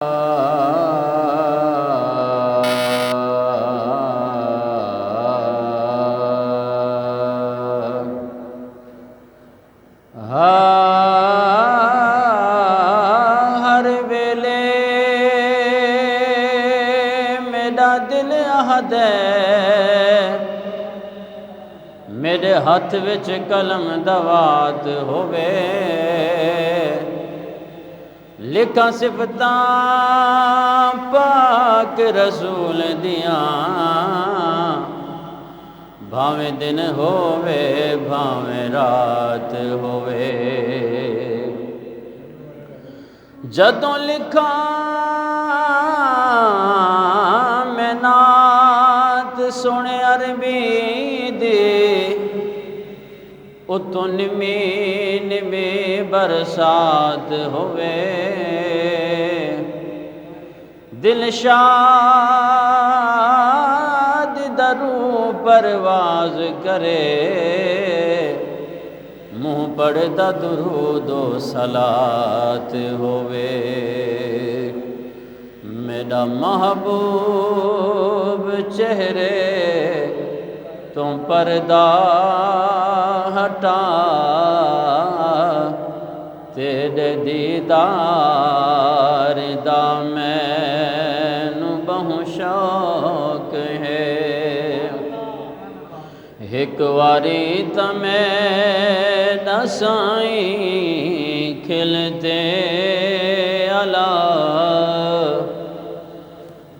ہر ویلے میرا دل احد ہے، میرے ہاتھ وچ قلم دوات ہووے، لکھاں صفتاں پاک رسول دیاں، بھاویں دن ہووے بھاویں رات ہووے۔ جدوں لکھاں میں نعت سونے عربی دی، اتوں نمی نمی برسات ہووے، دل شاد درو پرواز کرے، منہ پڑھدا درود و صلات ہووے۔ میرا محبوب چہرے تو پردہ ہٹا، تیرے دیدار دا مینوں بہوں شوق ہے، ایک واری تاں میرا سائیں کھلتے الا،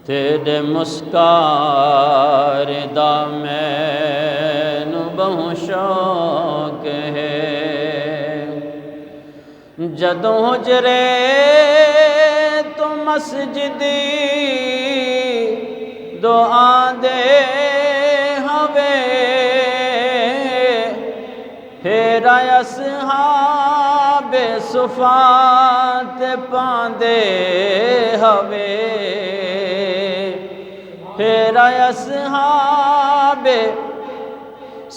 تیرے مسکار دا مینوں بہوں شوق ہے۔ جدوں حجرے تو مسجدی دعا دے ہوے، پھر اصحاب صفات پاندے ہوے، پھر اصحاب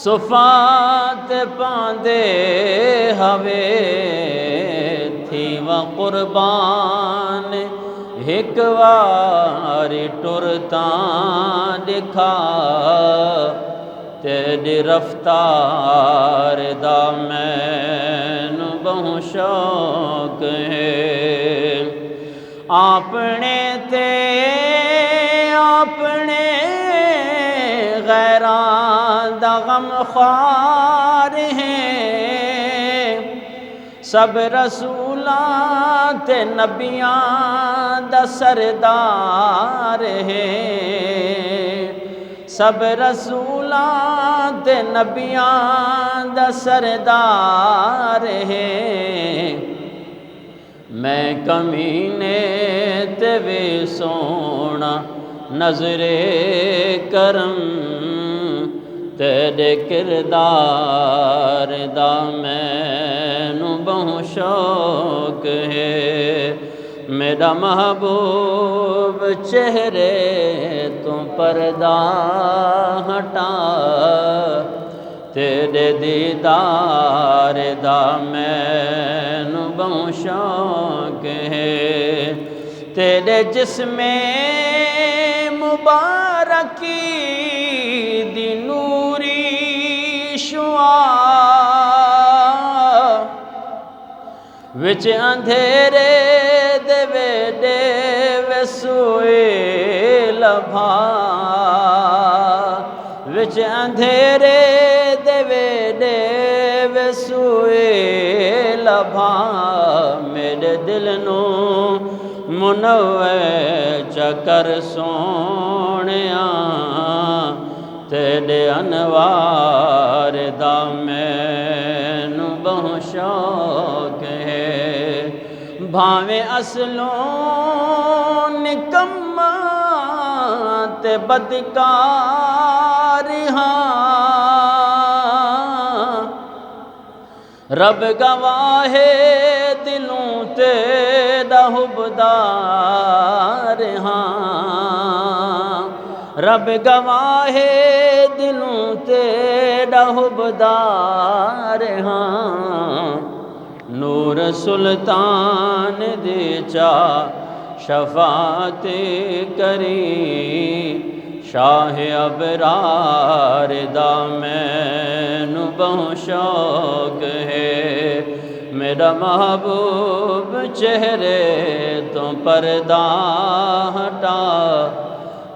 صفات پاندے ہوے، تھی و قربان ایک واری ٹرتاں دکھا، تیری رفتار دا مینوں بہوں شوق ہے۔ اپنے تے اپنے غیراں دا غم خوار ہیں، سب رسولاں تے نبیاں دا سردار ہیں، سب رسولاں تے نبیاں دا سردار ہیں، میں کمینے تے وی سونا نظر کرم، تیرے کردار دا مینوں بہوں شوق ہے۔ میرا محبوب چہرے تو پردہ ہٹا، تیرے دیدار دا مینوں بہوں شوق ہے۔ تیرے جسم مبارکی دی نوری شعاع، وچ اندھیرے دے ویڈے وسوئے لبھا، وچ اندھیرے دے ویڈے وسوئے لبھا، میرے دل نوں منوّر چکر سونیاں، تیرے انوار دا مینوں بہوں شوق ہے۔ بھاویں اصلوں نکما تے بدکار ہاں، رب گواہ دلوں تیرا حبدار ہاں، رب گواہ دلوں تیرا حبدار ہاں، نور سلطان دی چا شفاعت کری شاہ ابرار دا مینو بہت شوق ہے، میرا محبوب چہرے تو پردہ ہٹا،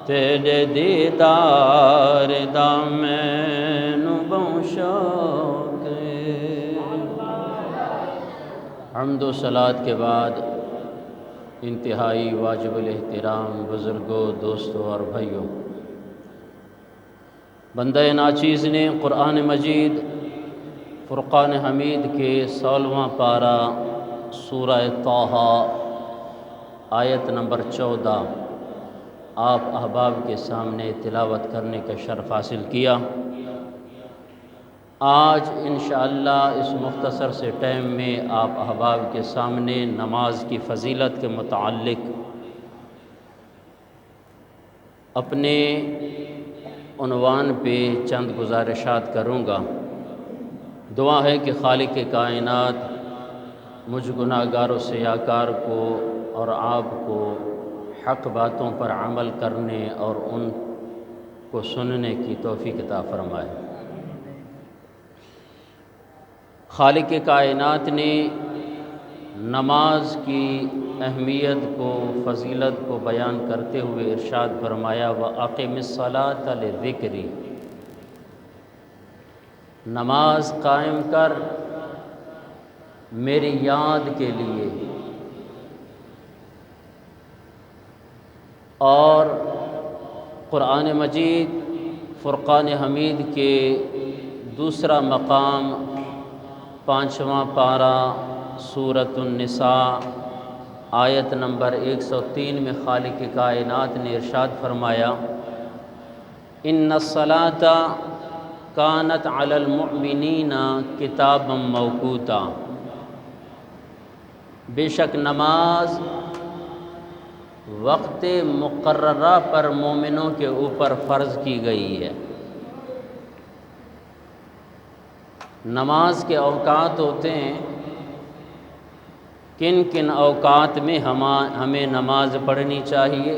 تیرے دیدار دا مینو بہت شوق ہے۔ حمد و صلوات کے بعد انتہائی واجب الاحترام بزرگوں، دوستوں اور بھائیوں، بندہ ناچیز نے قرآن مجید فرقان حمید کے 16واں پارہ سورہ طٰہٰ آیت نمبر 14 آپ احباب کے سامنے تلاوت کرنے کا شرف حاصل کیا۔ آج انشاءاللہ اس مختصر سے ٹائم میں آپ احباب کے سامنے نماز کی فضیلت کے متعلق اپنے عنوان پہ چند گزارشات کروں گا۔ دعا ہے کہ خالق کائنات مجھ گناہ گار و سیاکار کو اور آپ کو حق باتوں پر عمل کرنے اور ان کو سننے کی توفیق عطا فرمائے۔ خالق کائنات نے نماز کی اہمیت کو، فضیلت کو بیان کرتے ہوئے ارشاد فرمایا وَأَقِمِ الصَّلَاةَ لِذِكْرِي، نماز قائم کر میری یاد کے لیے۔ اور قرآن مجید فرقان حمید کے دوسرا مقام 5واں پارہ سورۃ النساء آیت نمبر 103 میں خالق کائنات نے ارشاد فرمایا ان الصلاۃ کانت علی المؤمنین کتابا موقوتا، بے شک نماز وقت مقررہ پر مومنوں کے اوپر فرض کی گئی ہے۔ نماز کے اوقات ہوتے ہیں، کن کن اوقات میں ہمیں نماز پڑھنی چاہیے۔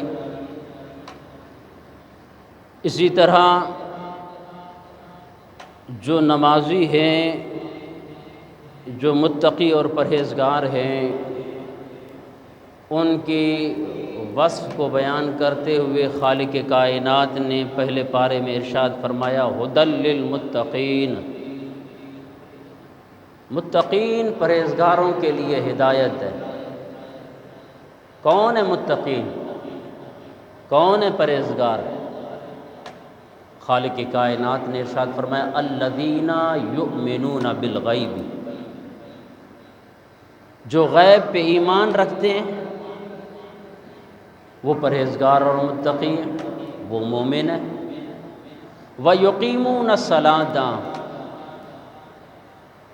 اسی طرح جو نمازی ہیں، جو متقی اور پرہیزگار ہیں، ان کی وصف کو بیان کرتے ہوئے خالق کائنات نے پہلے پارے میں ارشاد فرمایا ھدی للمتقین، متقین پرہیزگاروں کے لیے ہدایت ہے۔ کون ہے متقین؟ کون ہے پرہیزگار؟ خالق کائنات نے ارشاد فرمایا الذین یؤمنون بالغیب، جو غیب پہ ایمان رکھتے ہیں وہ پرہیزگار اور متقی ہیں، وہ مومن ہے۔ وَيُقِيمُونَ الصَّلَاةَ،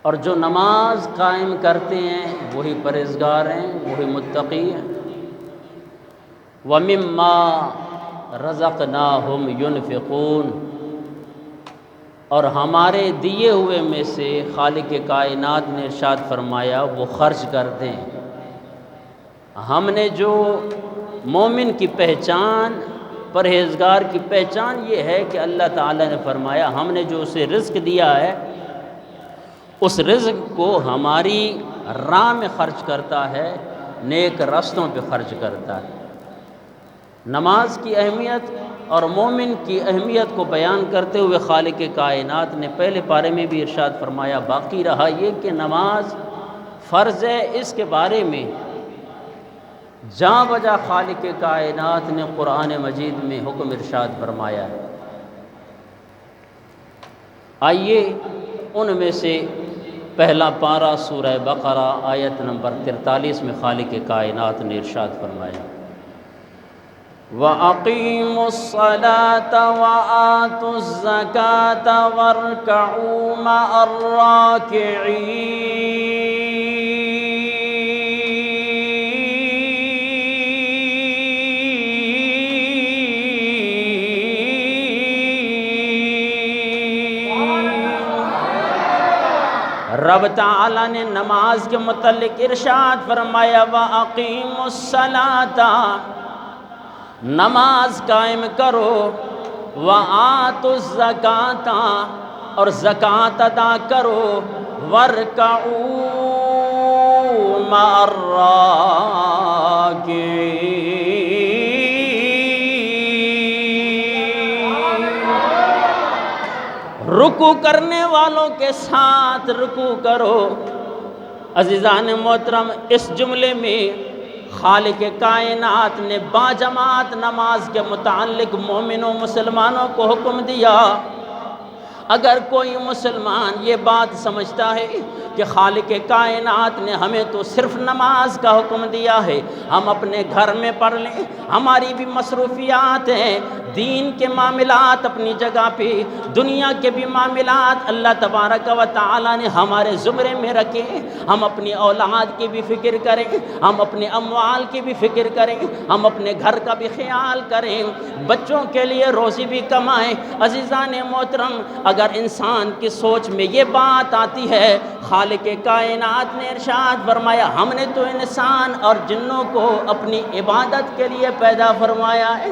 اور جو نماز قائم کرتے ہیں وہی پرہیزگار ہیں، وہی متقی ہیں۔ وَمِمَّا رَزَقْنَاهُمْ يُنْفِقُونَ، اور ہمارے دیے ہوئے میں سے خالق کائنات نے ارشاد فرمایا وہ خرچ کرتے ہیں۔ ہم نے جو مومن کی پہچان، پرہیزگار کی پہچان یہ ہے کہ اللہ تعالیٰ نے فرمایا ہم نے جو اسے رزق دیا ہے اس رزق کو ہماری راہ میں خرچ کرتا ہے، نیک رستوں پہ خرچ کرتا ہے۔ نماز کی اہمیت اور مومن کی اہمیت کو بیان کرتے ہوئے خالق کائنات نے پہلے پارے میں بھی ارشاد فرمایا۔ باقی رہا یہ کہ نماز فرض ہے، اس کے بارے میں جاں بجا خالق کائنات نے قرآن مجید میں حکم ارشاد فرمایا ہے۔ آئیے ان میں سے پہلا پارہ سورہ بقرہ آیت نمبر 43 میں خالق کائنات نے ارشاد فرمایا وَأَقِيمُوا الصَّلَاةَ وَآتُوا الزَّكَاةَ وَارْكَعُوا مَعَ الرَّاكِعِينَ۔ رب تعالیٰ نے نماز کے متعلق ارشاد فرمایا وَأَقِيمُوا الصَّلَاةَ، نماز قائم کرو، وَآتُوا الزَّكَاةَ، اور زکوٰۃ ادا کرو، وَارْكَعُوا مَعَ الرَّاكِعِينَ، رکوع کرنے والوں کے ساتھ رکوع کرو۔ عزیزان محترم، اس جملے میں خالق کائنات نے باجماعت نماز کے متعلق مومنوں مسلمانوں کو حکم دیا۔ اگر کوئی مسلمان یہ بات سمجھتا ہے کہ خالق کائنات نے ہمیں تو صرف نماز کا حکم دیا ہے، ہم اپنے گھر میں پڑھ لیں، ہماری بھی مصروفیات ہیں، دین کے معاملات اپنی جگہ پہ، دنیا کے بھی معاملات اللہ تبارک و تعالی نے ہمارے زمرے میں رکھے، ہم اپنی اولاد کی بھی فکر کریں، ہم اپنے اموال کی بھی فکر کریں، ہم اپنے گھر کا بھی خیال کریں، بچوں کے لیے روزی بھی کمائیں۔ عزیزان محترم، اگر انسان کی سوچ میں یہ بات آتی ہے، خالق کائنات نے ارشاد فرمایا ہم نے تو انسان اور جنوں کو اپنی عبادت کے لیے پیدا فرمایا ہے،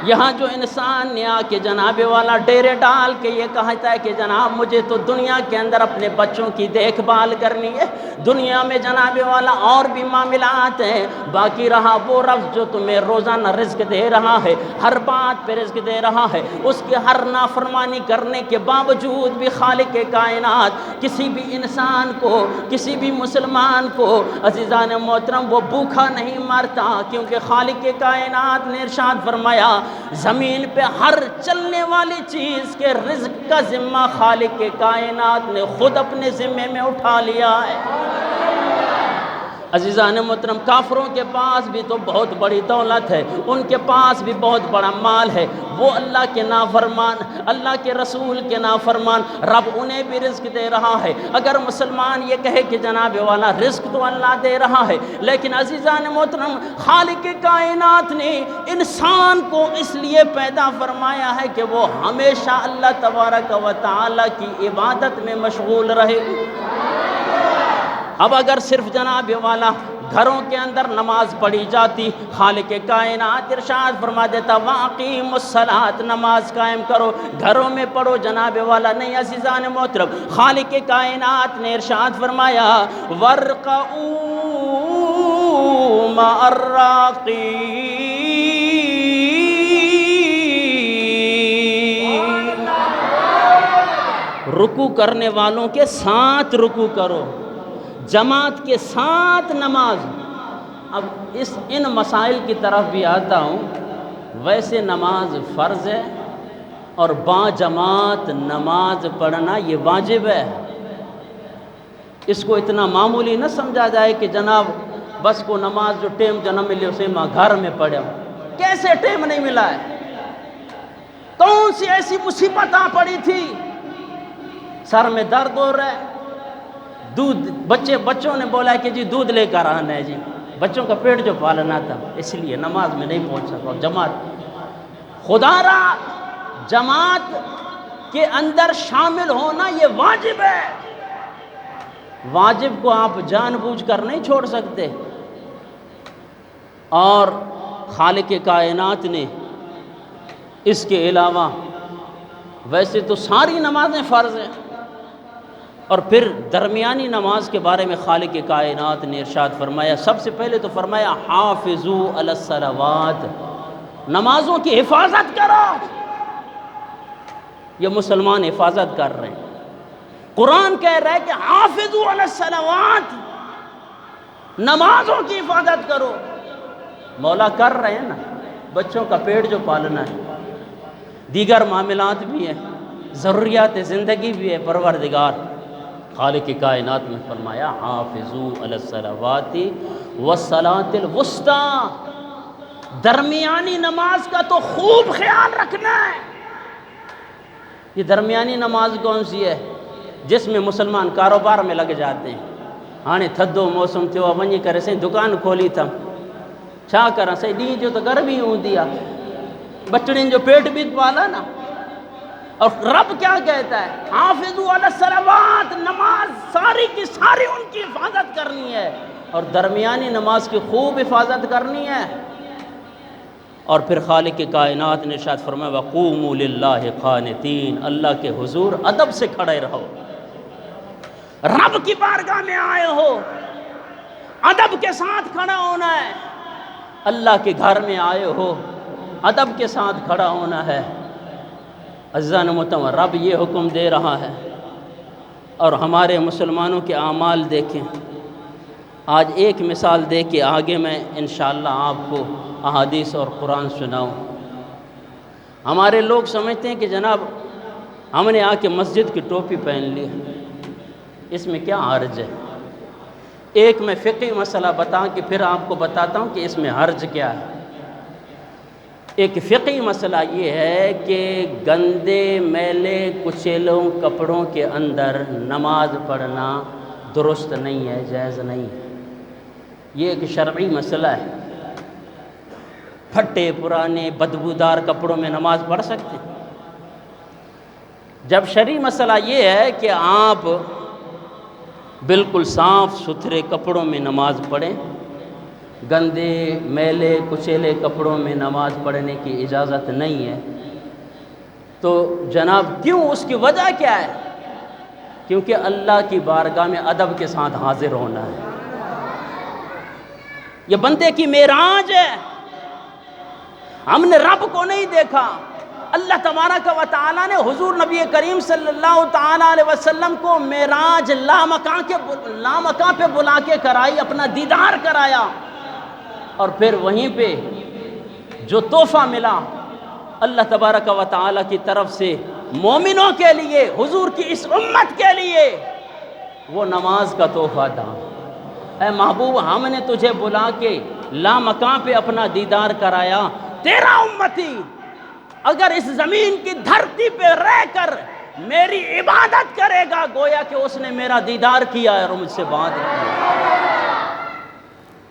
یہاں جو انسان نے آ کے جناب والا ڈیرے ڈال کے یہ کہتا ہے کہ جناب مجھے تو دنیا کے اندر اپنے بچوں کی دیکھ بھال کرنی ہے، دنیا میں جناب والا اور بھی معاملات ہیں، باقی رہا وہ رب جو تمہیں روزانہ رزق دے رہا ہے، ہر بات پہ رزق دے رہا ہے، اس کے ہر نافرمانی کرنے کے باوجود بھی خالق کائنات کسی بھی انسان کو، کسی بھی مسلمان کو عزیزان محترم وہ بھوکا نہیں مارتا، کیونکہ خالق کائنات نے ارشاد فرمایا زمین پہ ہر چلنے والی چیز کے رزق کا ذمہ خالق کائنات نے خود اپنے ذمے میں اٹھا لیا ہے۔ عزیزان محترم، کافروں کے پاس بھی تو بہت بڑی دولت ہے، ان کے پاس بھی بہت بڑا مال ہے، وہ اللہ کے نافرمان، اللہ کے رسول کے نافرمان، رب انہیں بھی رزق دے رہا ہے۔ اگر مسلمان یہ کہے کہ جناب والا رزق تو اللہ دے رہا ہے، لیکن عزیزان محترم خالق کائنات نے انسان کو اس لیے پیدا فرمایا ہے کہ وہ ہمیشہ اللہ تبارک و تعالی کی عبادت میں مشغول رہے۔ اب اگر صرف جناب والا گھروں کے اندر نماز پڑھی جاتی، خالق کائنات ارشاد فرما دیتا وَأَقِيمُوا الصَّلَاةَ، نماز قائم کرو، گھروں میں پڑھو، جناب والا نہیں۔ عزیزان محترم، خالق کائنات نے ارشاد فرمایا وَارْكَعُوا مَعَ الرَّاكِعِينَ، رکوع کرنے والوں کے ساتھ رکوع کرو، جماعت کے ساتھ نماز۔ اب ان مسائل کی طرف بھی آتا ہوں۔ ویسے نماز فرض ہے اور با جماعت نماز پڑھنا یہ واجب ہے، اس کو اتنا معمولی نہ سمجھا جائے کہ جناب بس کو نماز جو ٹیم جو نہ ملے اسے ماں گھر میں پڑھے۔ کیسے ٹیم نہیں ملا ہے؟ کون سی ایسی مصیبت آ پڑی تھی؟ سر میں درد ہو رہا ہے، دودھ بچوں نے بولا کہ جی دودھ لے کر آنا ہے، جی بچوں کا پیٹ جو پالنا تھا، اس لیے نماز میں نہیں پہنچ سکا۔ جماعت خدا را جماعت کے اندر شامل ہونا یہ واجب ہے، واجب کو آپ جان بوجھ کر نہیں چھوڑ سکتے۔ اور خالق کائنات نے اس کے علاوہ ویسے تو ساری نمازیں فرض ہیں، اور پھر درمیانی نماز کے بارے میں خالق کائنات نے ارشاد فرمایا، سب سے پہلے تو فرمایا حافظوا علی الصلوات، نمازوں کی حفاظت کرو۔ یہ مسلمان حفاظت کر رہے ہیں، قرآن کہہ رہا ہے کہ حافظوا علی الصلوات، نمازوں کی حفاظت کرو۔ مولا کر رہے ہیں نا، بچوں کا پیٹ جو پالنا ہے، دیگر معاملات بھی ہیں، ضروریات زندگی بھی ہے، پروردگار خالق کائنات میں فرمایا حافظوا علی الصلوات والصلاۃ الوسطیٰ، درمیانی نماز کا تو خوب خیال رکھنا ہے۔ یہ درمیانی نماز کون سی ہے؟ جس میں مسلمان کاروبار میں لگ جاتے ہیں۔ ہاں تھدو موسم تھو ونی کرے سے دکان کھولی تھا، چھا کرا سے ڈی جو تو گھر بھی ہوں دیا، بچڑین جو پیٹ بھی پالا نا، اور رب کیا کہتا ہے؟ حافظوا علی الصلوات، نماز ساری کی ساری ان کی حفاظت کرنی ہے، اور درمیانی نماز کی خوب حفاظت کرنی ہے۔ اور پھر خالق کائنات نے ارشاد فرمایا وقوموا للہ قانتین، اللہ کے حضور ادب سے کھڑے رہو۔ رب کی بارگاہ میں آئے ہو، ادب کے ساتھ کھڑا ہونا ہے۔ اللہ کے گھر میں آئے ہو، ادب کے ساتھ کھڑا ہونا ہے۔ عزیزان محترم، رب یہ حکم دے رہا ہے، اور ہمارے مسلمانوں کے اعمال دیکھیں۔ آج ایک مثال دے کے آگے میں انشاءاللہ آپ کو احادیث اور قرآن سناؤں۔ ہمارے لوگ سمجھتے ہیں کہ جناب ہم نے آ کے مسجد کی ٹوپی پہن لی، اس میں کیا حرج ہے؟ ایک میں فقہی مسئلہ بتا کے پھر آپ کو بتاتا ہوں کہ اس میں حرج کیا ہے۔ ایک فقہی مسئلہ یہ ہے کہ گندے میلے کچیلوں کپڑوں کے اندر نماز پڑھنا درست نہیں ہے، جائز نہیں ہے۔ یہ ایک شرعی مسئلہ ہے۔ پھٹے پرانے بدبودار کپڑوں میں نماز پڑھ سکتے ہیں؟ جب شرعی مسئلہ یہ ہے کہ آپ بالکل صاف ستھرے کپڑوں میں نماز پڑھیں، گندے میلے کچیلے کپڑوں میں نماز پڑھنے کی اجازت نہیں ہے، تو جناب کیوں؟ اس کی وجہ کیا ہے؟ کیونکہ اللہ کی بارگاہ میں ادب کے ساتھ حاضر ہونا ہے۔ یہ بندے کی معراج ہے۔ ہم نے رب کو نہیں دیکھا، اللہ تبارک و تعالیٰ نے حضور نبی کریم صلی اللہ تعالیٰ علیہ وسلم کو معراج لامکان پہ بلا کے کرائی، اپنا دیدار کرایا، اور پھر وہیں پہ جو تحفہ ملا اللہ تبارک و تعالیٰ کی طرف سے مومنوں کے لیے، حضور کی اس امت کے لیے، وہ نماز کا تحفہ تھا۔ اے محبوب، ہم نے تجھے بلا کے لامکان پہ اپنا دیدار کرایا، تیرا امتی اگر اس زمین کی دھرتی پہ رہ کر میری عبادت کرے گا، گویا کہ اس نے میرا دیدار کیا ہے اور مجھ سے بات کی۔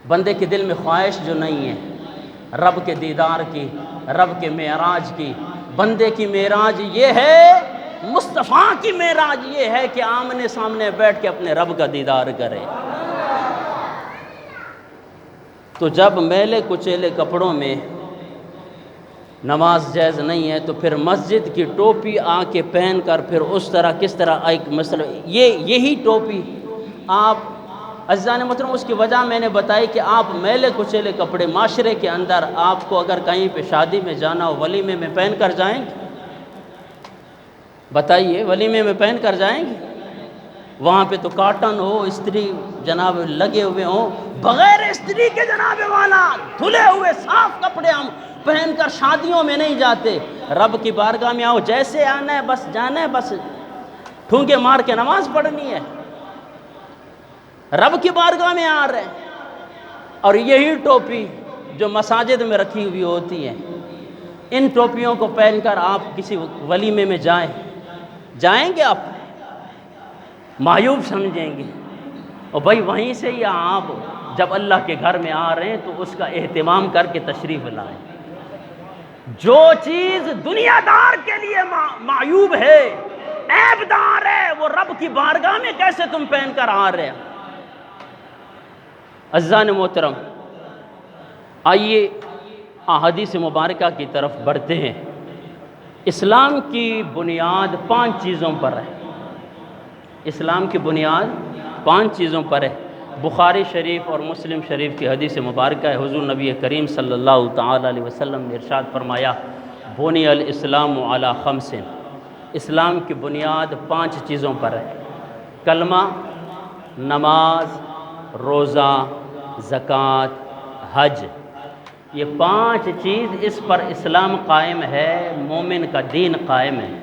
بندے کے دل میں خواہش جو نہیں ہے رب کے دیدار کی، رب کے معراج کی، بندے کی معراج یہ ہے، مصطفیٰ کی معراج یہ ہے کہ آمنے سامنے بیٹھ کے اپنے رب کا دیدار کرے۔ تو جب میلے کچیلے کپڑوں میں نماز جائز نہیں ہے، تو پھر مسجد کی ٹوپی آ کے پہن کر پھر اس طرح کس طرح ایک مسئلہ، یہی ٹوپی آپ عزیزان محترم، اس کی وجہ میں نے بتائی کہ آپ میلے کچیلے کپڑے معاشرے کے اندر آپ کو اگر کہیں پہ شادی میں جانا ہو، ولیمے میں پہن کر جائیں گے؟ بتائیے، ولیمے میں پہن کر جائیں گے؟ وہاں پہ تو کاٹن ہو، استری جناب لگے ہوئے ہوں، بغیر استری کے جناب والا دھلے ہوئے صاف کپڑے ہم پہن کر شادیوں میں نہیں جاتے۔ رب کی بارگاہ میں آؤ، جیسے آنا ہے بس جانا ہے، بس ٹھونگے مار کے نماز پڑھنی ہے۔ رب کی بارگاہ میں آ رہے ہیں، اور یہی ٹوپی جو مساجد میں رکھی ہوئی ہوتی ہیں، ان ٹوپیوں کو پہن کر آپ کسی ولیمے میں جائیں گے؟ آپ معیوب سمجھیں گے۔ اور بھائی وہیں سے ہی آپ جب اللہ کے گھر میں آ رہے ہیں تو اس کا اہتمام کر کے تشریف لائیں۔ جو چیز دنیا دار کے لیے معیوب ہے، عیب دار ہے، وہ رب کی بارگاہ میں کیسے تم پہن کر آ رہے ہیں؟ عزیزان محترم، آئیے احادیث مبارکہ کی طرف بڑھتے ہیں۔ اسلام کی بنیاد 5 چیزوں پر ہے۔ اسلام کی بنیاد 5 چیزوں پر ہے۔ بخاری شریف اور مسلم شریف کی حدیث مبارکہ ہے، حضور نبی کریم صلی اللہ تعالیٰ علیہ وسلم نے ارشاد فرمایا بنی الاسلام علی 5، اسلام کی بنیاد 5 چیزوں پر ہے۔ کلمہ، نماز، روزہ، زکوٰۃ، حج، یہ 5 چیز، اس پر اسلام قائم ہے، مومن کا دین قائم ہے۔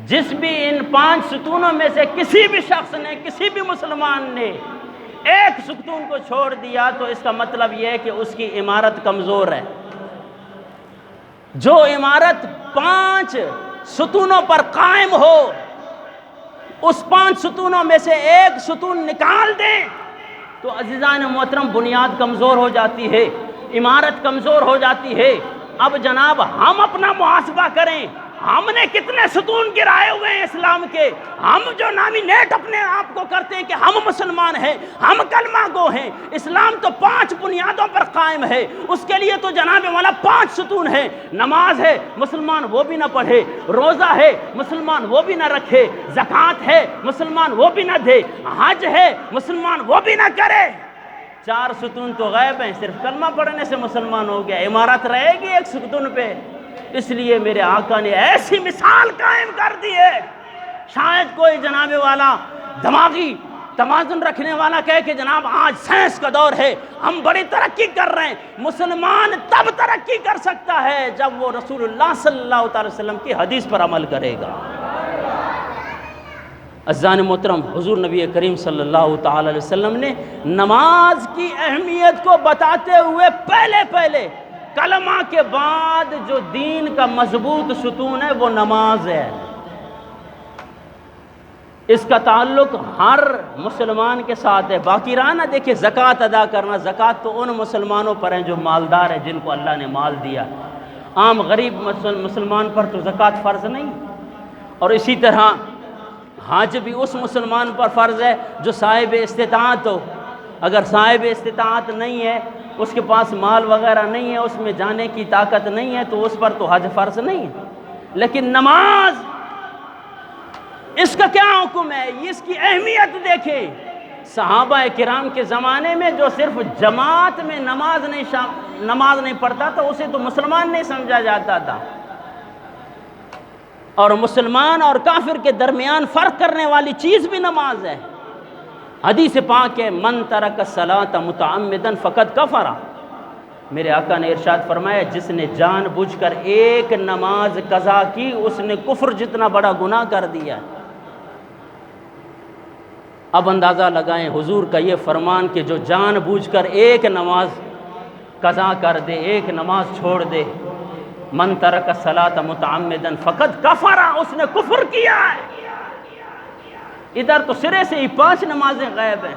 جس بھی ان 5 ستونوں میں سے کسی بھی شخص نے، کسی بھی مسلمان نے ایک ستون کو چھوڑ دیا تو اس کا مطلب یہ ہے کہ اس کی عمارت کمزور ہے۔ جو عمارت 5 ستونوں پر قائم ہو، اس 5 ستونوں میں سے ایک ستون نکال دیں تو عزیزان محترم بنیاد کمزور ہو جاتی ہے، عمارت کمزور ہو جاتی ہے۔ اب جناب ہم اپنا محاسبہ کریں، ہم نے کتنے ستون گرائے ہوئے ہیں اسلام کے. ہم جو نامینیٹ اپنے آپ کو کرتے ہیں کہ ہم مسلمان ہیں, ہم کلمہ گو ہیں. اسلام تو 5 بنیادوں پر قائم ہے. اس کے لیے تو جناب مولا 5 ستون ہیں. نماز ہے, مسلمان وہ بھی نہ پڑھے. روزہ ہے, مسلمان وہ بھی نہ رکھے. زکوٰۃ ہے, مسلمان وہ بھی نہ دے. حج ہے, مسلمان وہ بھی نہ کرے. 4 ستون تو غائب ہیں. صرف کلمہ پڑھنے سے مسلمان ہو گیا. عمارت رہے گی ایک ستون پہ. اس لیے میرے آقا نے ایسی مثال قائم کر دی ہے. شاید کوئی جناب والا دماغی توازن رکھنے والا کہے کہ جناب آج سائنس کا دور ہے, ہم بڑی ترقی کر رہے ہیں. مسلمان تب ترقی کر سکتا ہے جب وہ رسول اللہ صلی اللہ علیہ وسلم کی حدیث پر عمل کرے گا. عزیزان محترم, حضور نبی کریم صلی اللہ تعالی علیہ وسلم نے نماز کی اہمیت کو بتاتے ہوئے پہلے کلمہ کے بعد جو دین کا مضبوط ستون ہے وہ نماز ہے. اس کا تعلق ہر مسلمان کے ساتھ ہے. باقی رہا نا, دیکھیں زکوٰۃ ادا کرنا, زکوٰۃ تو ان مسلمانوں پر ہیں جو مالدار ہیں, جن کو اللہ نے مال دیا. عام غریب مسلمان پر تو زکوٰۃ فرض نہیں. اور اسی طرح حج بھی اس مسلمان پر فرض ہے جو صاحب استطاعت ہو. اگر صاحب استطاعت نہیں ہے, اس کے پاس مال وغیرہ نہیں ہے, اس میں جانے کی طاقت نہیں ہے, تو اس پر تو حج فرض نہیں ہے. لیکن نماز, اس کا کیا حکم ہے, اس کی اہمیت دیکھیں. صحابہ کرام کے زمانے میں جو صرف جماعت میں نماز نہیں پڑھتا تھا اسے تو مسلمان نہیں سمجھا جاتا تھا. اور مسلمان اور کافر کے درمیان فرق کرنے والی چیز بھی نماز ہے. حدیث پاک ہے, من ترک الصلاۃ متعمدا فقد کفر. میرے آقا نے ارشاد فرمایا, جس نے جان بوجھ کر ایک نماز قضا کی اس نے کفر جتنا بڑا گناہ کر دیا. اب اندازہ لگائیں حضور کا یہ فرمان کہ جو جان بوجھ کر ایک نماز قضا کر دے, ایک نماز چھوڑ دے, من ترک الصلاۃ متعمدا فقد کفر, اس نے کفر کیا ہے. ادھر تو سرے سے ہی 5 نمازیں غائب ہیں.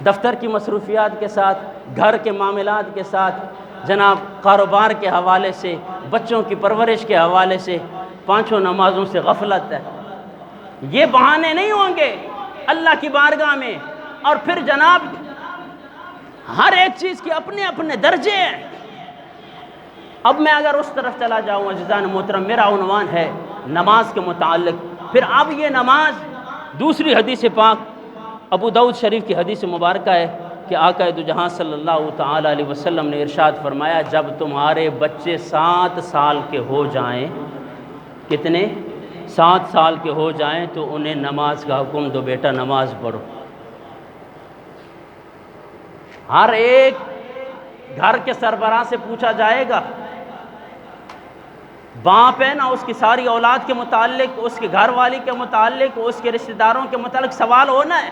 دفتر کی مصروفیات کے ساتھ, گھر کے معاملات کے ساتھ, جناب کاروبار کے حوالے سے, بچوں کی پرورش کے حوالے سے 5 نمازوں سے غفلت ہے. یہ بہانے نہیں ہوں گے اللہ کی بارگاہ میں. اور پھر جناب ہر ایک چیز کے اپنے اپنے درجے ہیں. اب میں اگر اس طرف چلا جاؤں عزیزان محترم, میرا عنوان ہے نماز کے متعلق. پھر اب یہ نماز, دوسری حدیث پاک ابو داؤد شریف کی حدیث مبارکہ ہے کہ آقا دو جہاں صلی اللہ تعالی علیہ وسلم نے ارشاد فرمایا, جب تمہارے بچے 7 سال کے ہو جائیں, کتنے 7 سال کے ہو جائیں تو انہیں نماز کا حکم دو, بیٹا نماز پڑھو. ہر ایک گھر کے سربراہ سے پوچھا جائے گا, باپ ہے نا, اس کی ساری اولاد کے متعلق, اس کے گھر والی کے متعلق, اس کے رشتہ داروں کے متعلق سوال ہونا ہے.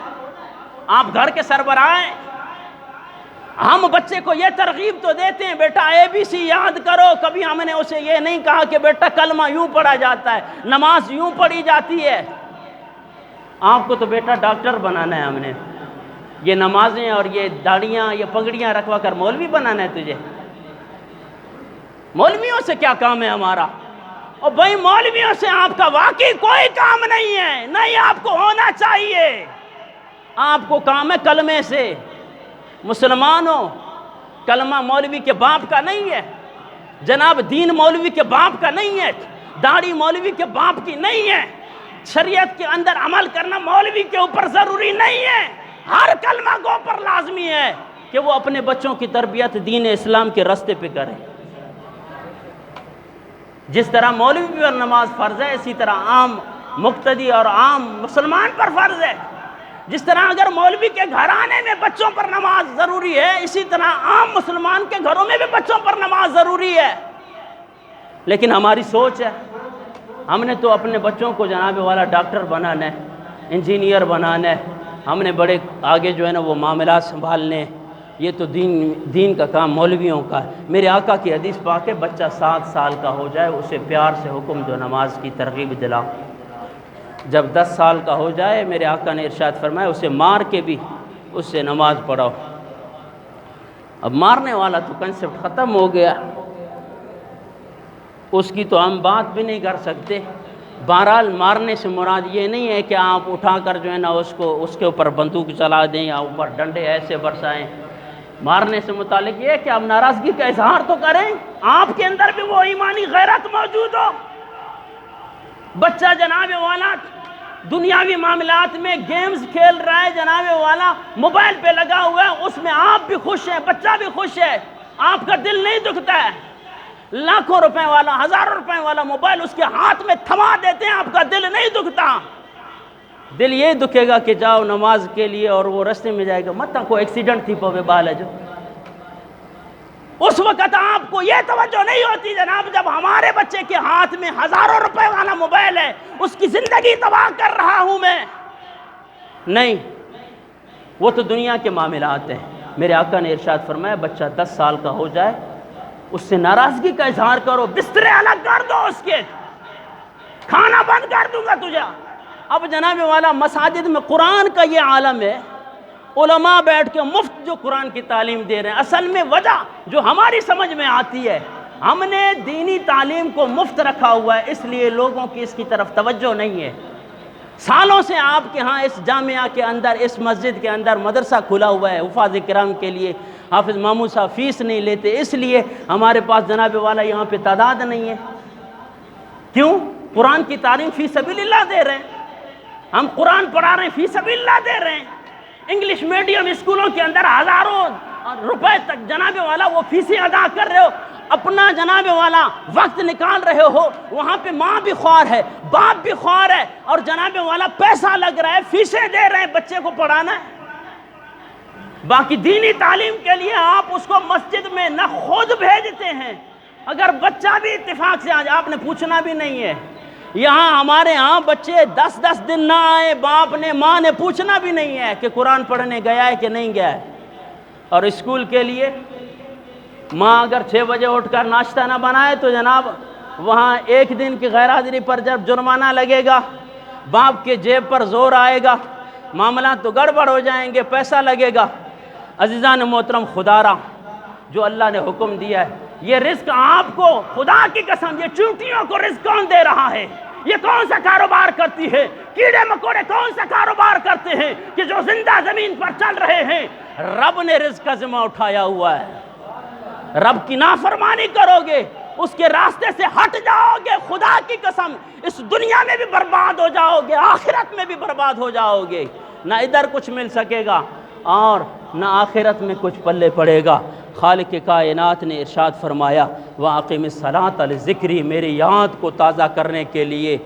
آپ گھر کے سربراہ ہیں. ہم بچے کو یہ ترغیب تو دیتے ہیں, بیٹا ABC یاد کرو. کبھی ہم نے اسے یہ نہیں کہا کہ بیٹا کلمہ یوں پڑھا جاتا ہے, نماز یوں پڑھی جاتی ہے. آپ کو تو بیٹا ڈاکٹر بنانا ہے. ہم نے یہ نمازیں اور یہ داڑیاں, یہ پگڑیاں رکھوا کر مولوی بنانا ہے تجھے. مولویوں سے کیا کام ہے ہمارا؟ اور بھائی مولویوں سے آپ کا واقعی کوئی کام نہیں ہے, نہیں آپ کو ہونا چاہیے. آپ کو کام ہے کلمے سے. مسلمانوں, کلمہ مولوی کے باپ کا نہیں ہے جناب, دین مولوی کے باپ کا نہیں ہے, داڑھی مولوی کے باپ کی نہیں ہے, شریعت کے اندر عمل کرنا مولوی کے اوپر ضروری نہیں ہے. ہر کلمہ گو پر لازمی ہے کہ وہ اپنے بچوں کی تربیت دین اسلام کے راستے پہ کرے. جس طرح مولوی پر نماز فرض ہے, اسی طرح عام مقتدی اور عام مسلمان پر فرض ہے. جس طرح اگر مولوی کے گھرانے میں بچوں پر نماز ضروری ہے, اسی طرح عام مسلمان کے گھروں میں بھی بچوں پر نماز ضروری ہے. لیکن ہماری سوچ ہے, ہم نے تو اپنے بچوں کو جناب والا ڈاکٹر بنانا ہے, انجینئر بنانا ہے, ہم نے بڑے آگے جو ہے نا وہ معاملات سنبھالنے. یہ تو دین کا کام مولویوں کا ہے. میرے آقا کی حدیث پاک ہے, بچہ 7 سال کا ہو جائے اسے پیار سے حکم دو, نماز کی ترغیب دلاؤ. جب 10 سال کا ہو جائے میرے آقا نے ارشاد فرمایا اسے مار کے بھی اس سے نماز پڑھاؤ. اب مارنے والا تو کنسپٹ ختم ہو گیا. اس کی تو ہم بات بھی نہیں کر سکتے۔ بہرحال مارنے سے مراد یہ نہیں ہے کہ آپ اٹھا کر جو ہے نا اس کے اوپر بندوق چلا دیں یا اوپر ڈنڈے ایسے برسائیں۔ مارنے سے متعلق یہ ہے کہ آپ ناراضگی کا اظہار تو کریں، آپ کے اندر بھی وہ ایمانی غیرت موجود ہو۔ بچہ جناب والا دنیاوی معاملات میں گیمز کھیل رہا ہے، جناب والا موبائل پہ لگا ہوا ہے، اس میں آپ بھی خوش ہیں، بچہ بھی خوش ہے، آپ کا دل نہیں دکھتا ہے؟ لاکھوں روپے والا، ہزاروں روپے والا موبائل اس کے ہاتھ میں تھما دیتے ہیں، آپ کا دل نہیں دکھتا؟ دل یہ دکھے گا کہ جاؤ نماز کے لیے اور وہ رستے میں جائے گا، مت کوئی ایکسیڈنٹ تھی پوے بال ہے جو۔ اس وقت آپ کو یہ توجہ نہیں ہوتی جناب جب ہمارے بچے کے ہاتھ میں ہزاروں روپے والا موبائل ہے، اس کی زندگی تباہ کر رہا ہوں میں۔ نہیں، وہ تو دنیا کے معاملات ہیں۔ میرے آقا نے ارشاد فرمایا بچہ 10 سال کا ہو جائے اس سے ناراضگی کا اظہار کرو، بسترے الگ کر دو، اس کے کھانا بند کر دوں گا تجھے۔ اب جناب والا مساجد میں قرآن کا یہ عالم ہے، علماء بیٹھ کے مفت جو قرآن کی تعلیم دے رہے ہیں۔ اصل میں وجہ جو ہماری سمجھ میں آتی ہے، ہم نے دینی تعلیم کو مفت رکھا ہوا ہے، اس لیے لوگوں کی اس کی طرف توجہ نہیں ہے۔ سالوں سے آپ کے ہاں اس جامعہ کے اندر، اس مسجد کے اندر مدرسہ کھلا ہوا ہے حفاظ کرام کے لیے، حافظ ماموں صاحب فیس نہیں لیتے، اس لیے ہمارے پاس جناب والا یہاں پہ تعداد نہیں ہے۔ کیوں؟ قرآن کی تعلیم فی سبیل اللہ دے رہے ہیں، ہم قرآن پڑھا رہے ہیں، فی سبیل اللہ دے رہے ہیں۔ انگلش میڈیم اسکولوں کے اندر ہزاروں روپے تک جناب والا وہ فیسیں ادا کر رہے ہو، اپنا جناب والا وقت نکال رہے ہو، وہاں پہ ماں بھی خوار ہے، باپ بھی خوار ہے، اور جناب والا پیسہ لگ رہا ہے، فیسیں دے رہے ہیں، بچے کو پڑھانا ہے۔ باقی دینی تعلیم کے لیے آپ اس کو مسجد میں نہ خود بھیجتے ہیں، اگر بچہ بھی اتفاق سے آج آپ نے پوچھنا بھی نہیں ہے۔ یہاں ہمارے ہاں بچے 10 دن نہ آئے، باپ نے ماں نے پوچھنا بھی نہیں ہے کہ قرآن پڑھنے گیا ہے کہ نہیں گیا ہے۔ اور اسکول کے لیے ماں اگر 6 بجے اٹھ کر ناشتہ نہ بنائے تو جناب وہاں 1 دن کی غیر حاضری پر جب جرمانہ لگے گا، باپ کے جیب پر زور آئے گا، معاملات تو گڑبڑ ہو جائیں گے، پیسہ لگے گا۔ عزیزان محترم، خدا را جو اللہ نے حکم دیا ہے، یہ رزق آپ کو، خدا کی قسم، یہ چونٹیوں کو رزق کون دے رہا ہے؟ یہ کون سا کاروبار کرتی ہے؟ کیڑے مکوڑے کون سا کاروبار کرتے ہیں کہ جو زندہ زمین پر چل رہے ہیں؟ رب نے رزق کا ذمہ اٹھایا ہوا ہے۔ رب کی نافرمانی کرو گے، اس کے راستے سے ہٹ جاؤ گے، خدا کی قسم اس دنیا میں بھی برباد ہو جاؤ گے، آخرت میں بھی برباد ہو جاؤ گے۔ نہ ادھر کچھ مل سکے گا اور نہ آخرت میں کچھ پلے پڑے گا۔ خالق کائنات نے ارشاد فرمایا وَأَقِمِ الصَّلَاةَ لِذِكْرِي، میری یاد کو تازہ کرنے کے لیے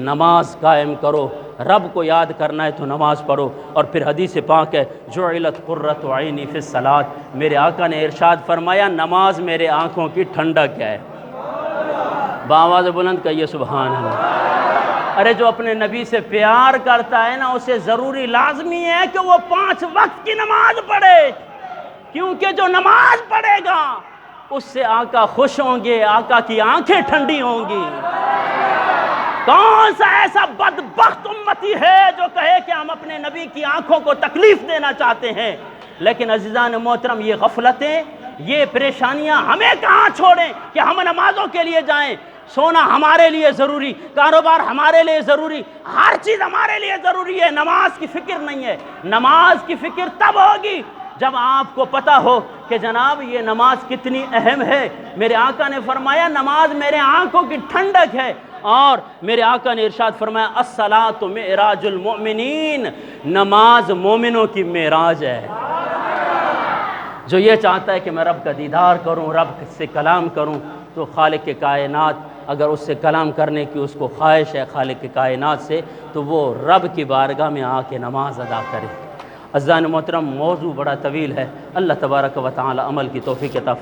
نماز قائم کرو۔ رب کو یاد کرنا ہے تو نماز پڑھو۔ اور پھر حدیث پاک ہے جُعِلَتْ قُرَّةُ عَيْنِي فِي الصَّلَاةِ، میرے آقا نے ارشاد فرمایا نماز میرے آنکھوں کی ٹھنڈک ہے۔ بآواز بلند کہیے سبحان اللہ۔ ارے جو اپنے نبی سے پیار کرتا ہے نا، اسے ضروری لازمی ہے کہ وہ 5 وقت کی نماز پڑھے، کیونکہ جو نماز پڑھے گا اس سے آقا خوش ہوں گے، آقا کی آنکھیں ٹھنڈی ہوں گی۔ کون سا ایسا بدبخت امتی ہے جو کہے کہ ہم اپنے نبی کی آنکھوں کو تکلیف دینا چاہتے ہیں؟ لیکن عزیزان محترم، یہ غفلتیں، یہ پریشانیاں ہمیں کہاں چھوڑیں کہ ہم نمازوں کے لیے جائیں؟ سونا ہمارے لیے ضروری، کاروبار ہمارے لیے ضروری، ہر چیز ہمارے لیے ضروری ہے، نماز کی فکر نہیں ہے۔ نماز کی فکر تب ہوگی جب آپ کو پتہ ہو کہ جناب یہ نماز کتنی اہم ہے۔ میرے آقا نے فرمایا نماز میرے آنکھوں کی ٹھنڈک ہے، اور میرے آقا نے ارشاد فرمایا الصلاۃ معراج المؤمنین، نماز مومنوں کی معراج ہے۔ جو یہ چاہتا ہے کہ میں رب کا دیدار کروں، رب سے کلام کروں، تو خالق کائنات، اگر اس سے کلام کرنے کی اس کو خواہش ہے خالق کائنات سے، تو وہ رب کی بارگاہ میں آ کے نماز ادا کرے۔ عزیزان محترم، موضوع بڑا طویل ہے، اللہ تبارک و تعالی عمل کی توفیق عطا